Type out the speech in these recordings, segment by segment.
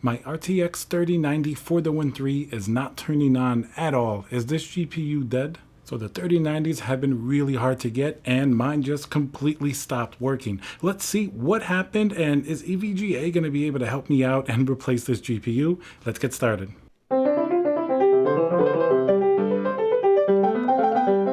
My RTX 3090 for the Win 3 is not turning on at all. Is this GPU dead? So the 3090s have been really hard to get and mine just completely stopped working. Let's see what happened, and is EVGA going to be able to help me out and replace this GPU? Let's get started.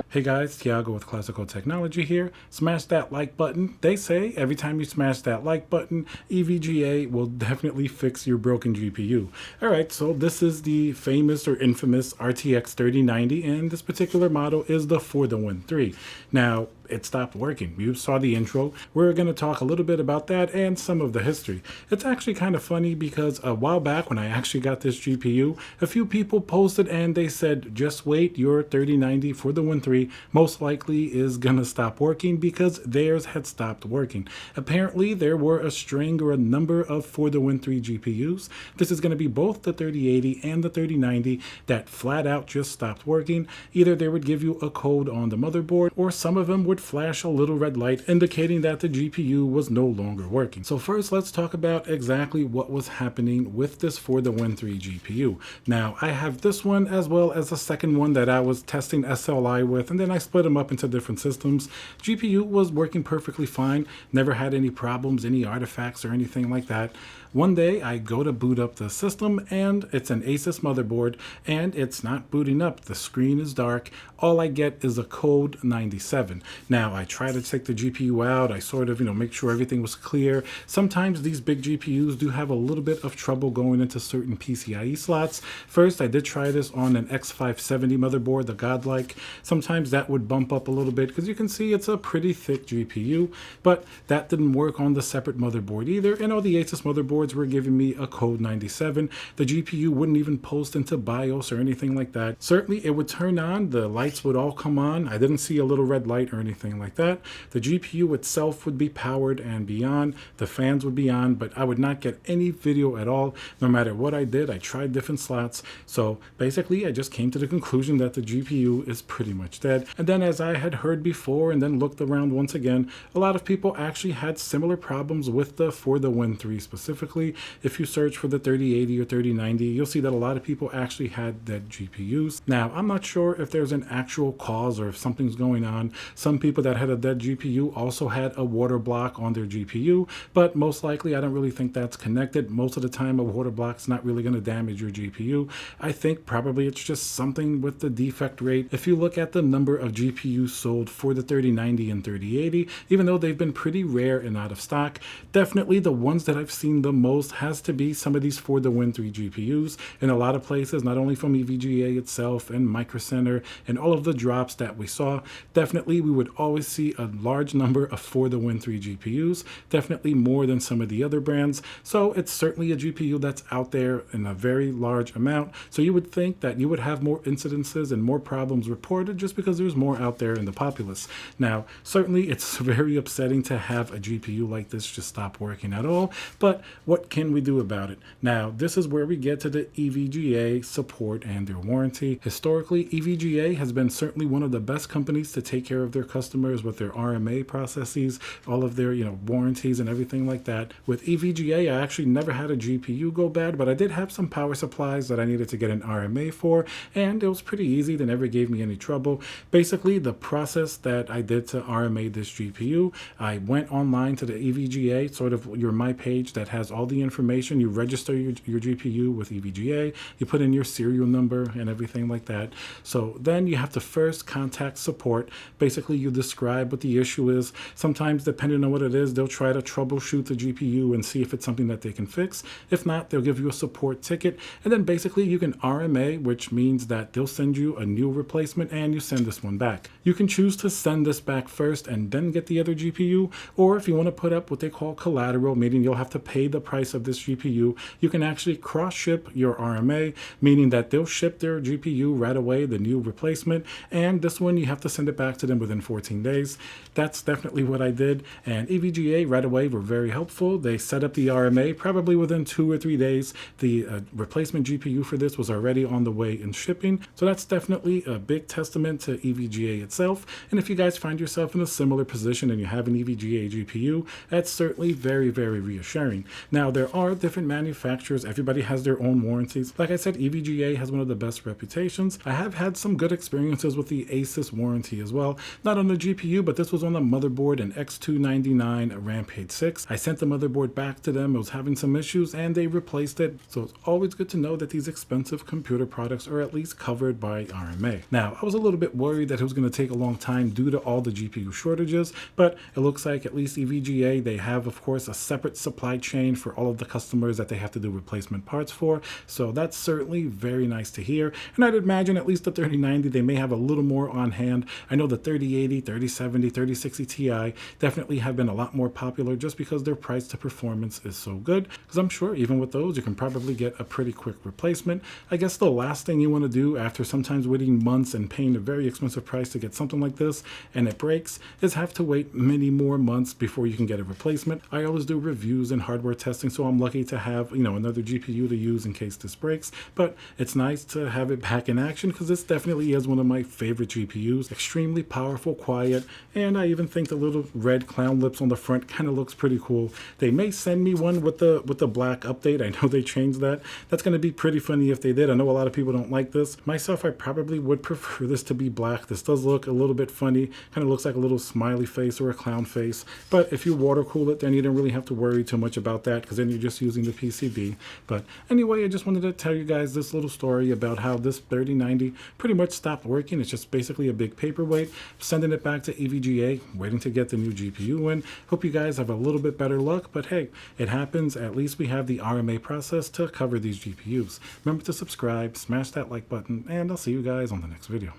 Hey guys, Tiago with Classical Technology here. Smash that like button. They say every time you smash that like button, EVGA will definitely fix your broken GPU. Alright, so this is the famous or infamous RTX 3090, and this particular model is the for the Win 3. Now, it stopped working. You saw the intro. We're going to talk a little bit about that and some of the history. It's actually kind of funny because a while back when I actually got this GPU, a few people posted and they said, just wait, your 3090 for the Win 3 most likely is going to stop working because theirs had stopped working. Apparently, there were a string or a number of for the Win 3 GPUs. This is going to be both the 3080 and the 3090 that flat out just stopped working. Either they would give you a code on the motherboard, or some of them would flash a little red light indicating that the GPU was no longer working. So first, let's talk about exactly what was happening with this for the Win 3 GPU. Now, I have this one as well as a second one that I was testing SLI with, and then I split them up into different systems. GPU was working perfectly fine, never had any problems, any artifacts or anything like that. One day I go to boot up the system and it's an Asus motherboard and it's not booting up. The screen is dark. All I get is a code 97. Now I try to take the GPU out. I sort of, make sure everything was clear. Sometimes these big GPUs do have a little bit of trouble going into certain PCIe slots. First, I did try this on an X570 motherboard, the Godlike. Sometimes that would bump up a little bit because you can see it's a pretty thick GPU, but that didn't work on the separate motherboard either. And all the Asus motherboards were giving me a code 97. The GPU wouldn't even post into BIOS or anything like that. Certainly it would turn on, the lights would all come on. I didn't see a little red light or anything like that. The GPU itself would be powered and be on. The fans would be on, but I would not get any video at all. No matter what I did, I tried different slots. So basically I just came to the conclusion that the GPU is pretty much dead. And then, as I had heard before and then looked around once again, a lot of people actually had similar problems with the for the Win 3 specifically. If you search for the 3080 or 3090, you'll see that a lot of people actually had dead GPUs. Now, I'm not sure if there's an actual cause or if something's going on. Some people that had a dead GPU also had a water block on their GPU, but most likely I don't really think that's connected. Most of the time, a water block's not really going to damage your GPU. I think probably it's just something with the defect rate. If you look at the number of GPUs sold for the 3090 and 3080, even though they've been pretty rare and out of stock, definitely the ones that I've seen the most has to be some of these for the Win 3 GPUs in a lot of places, not only from EVGA itself and Micro Center and all of the drops that we saw. Definitely we would always see a large number of for the Win 3 GPUs, definitely more than some of the other brands. So it's certainly a GPU that's out there in a very large amount. So you would think that you would have more incidences and more problems reported just because there's more out there in the populace. Now, certainly it's very upsetting to have a GPU like this just stop working at all, but what can we do about it? Now, this is where we get to the EVGA support and their warranty. Historically, EVGA has been certainly one of the best companies to take care of their customers with their RMA processes, all of their, warranties and everything like that. With EVGA, I actually never had a GPU go bad, but I did have some power supplies that I needed to get an RMA for, and it was pretty easy. They never gave me any trouble. Basically, the process that I did to RMA this GPU, I went online to the EVGA, sort of your My page that has all the information. You register your GPU with EVGA, you put in your serial number and everything like that. So then you have to first contact support. Basically, you describe what the issue is. Sometimes, depending on what it is, they'll try to troubleshoot the GPU and see if it's something that they can fix. If not, they'll give you a support ticket. And then basically you can RMA, which means that they'll send you a new replacement and you send this one back. You can choose to send this back first and then get the other GPU, or if you want to put up what they call collateral, meaning you'll have to pay the price of this GPU, you can actually cross-ship your RMA, meaning that they'll ship their GPU right away, the new replacement, and this one you have to send it back to them within 14 14 days. That's definitely what I did. And EVGA right away were very helpful. They set up the RMA probably within 2 or 3 days. The replacement GPU for this was already on the way in shipping. So that's definitely a big testament to EVGA itself. And if you guys find yourself in a similar position and you have an EVGA GPU, that's certainly very, very reassuring. Now, there are different manufacturers. Everybody has their own warranties. Like I said, EVGA has one of the best reputations. I have had some good experiences with the Asus warranty as well. Not on the GPU, but this was on the motherboard, an X299 Rampage 6. I sent the motherboard back to them. It was having some issues and they replaced it. So it's always good to know that these expensive computer products are at least covered by RMA. Now, I was a little bit worried that it was going to take a long time due to all the GPU shortages, but it looks like at least EVGA, they have, of course, a separate supply chain for all of the customers that they have to do replacement parts for. So that's certainly very nice to hear. And I'd imagine at least the 3090, they may have a little more on hand. I know the 3080, 3070, 3060 Ti definitely have been a lot more popular just because their price to performance is so good. Because I'm sure even with those, you can probably get a pretty quick replacement. I guess the last thing you want to do after sometimes waiting months and paying a very expensive price to get something like this and it breaks is have to wait many more months before you can get a replacement. I always do reviews and hardware testing, so I'm lucky to have, another GPU to use in case this breaks. But it's nice to have it back in action because this definitely is one of my favorite GPUs. Extremely powerful, quiet, and I even think the little red clown lips on the front kind of looks pretty cool. They may send me one with the black update. I know they changed that. That's going to be pretty funny if they did. I know a lot of people don't like this. Myself, I probably would prefer this to be black. This does look a little bit funny. Kind of looks like a little smiley face or a clown face. But if you water cool it, then you don't really have to worry too much about that because then you're just using the PCB. But anyway, I just wanted to tell you guys this little story about how this 3090 pretty much stopped working. It's just basically a big paperweight. Sending it back to EVGA, waiting to get the new GPU in. Hope you guys have a little bit better luck, but hey, it happens. At least we have the RMA process to cover these GPUs. Remember to subscribe, smash that like button, and I'll see you guys on the next video.